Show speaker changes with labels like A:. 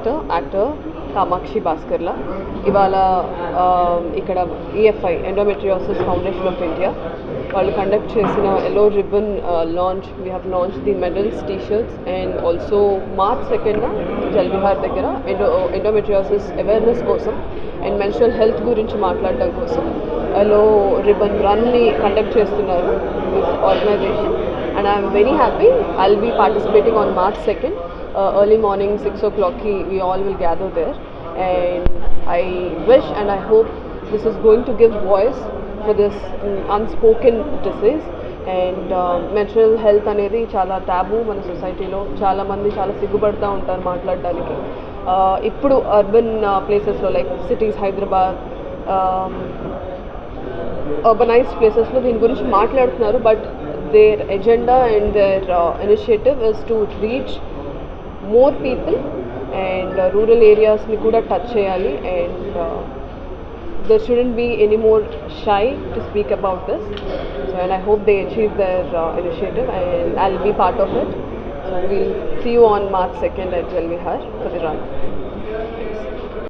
A: Doctor actor Kamakshi Bhaskarla ఇవాళ ఇక్కడ EFI endometriosis foundation of India వాళ్ళు కండక్ట్ చేసిన yellow ribbon launch we have launch the medals T-shirts and also March 2న జల్విహార్ దగ్గర endometriosis awareness కోసం and menstrual health గురించి మాట్లాడడం కోసం ఎల్లో రిబ్బన్ రన్ని కండక్ట్ చేస్తున్నారు this organization and I am very happy. I'll be participating on March 2nd, early morning 6 o'clock. We all will gather there, and I wish and I hope this is going to give voice for this unspoken disease. And mental health అనేది చాలా taboo మన సొసైటీలో. చాలా మంది చాలా సిగ్గుపడుతూ ఉంటారు మాట్లాడడానికి. ఇప్పుడు అర్బన్ ప్లేసెస్లో లైక్ సిటీస్ హైదరాబాద్ urbanized ప్లేసెస్లో దీని గురించి మాట్లాడుతున్నారు, but their agenda and their initiative is to reach more people and rural areas ni kuda touch cheyali, and there shouldn't be any more shy to speak about this. So, and I hope they achieve their initiative, and I'll be part of it. So we'll see you on March 2nd at Jalvihar for the run.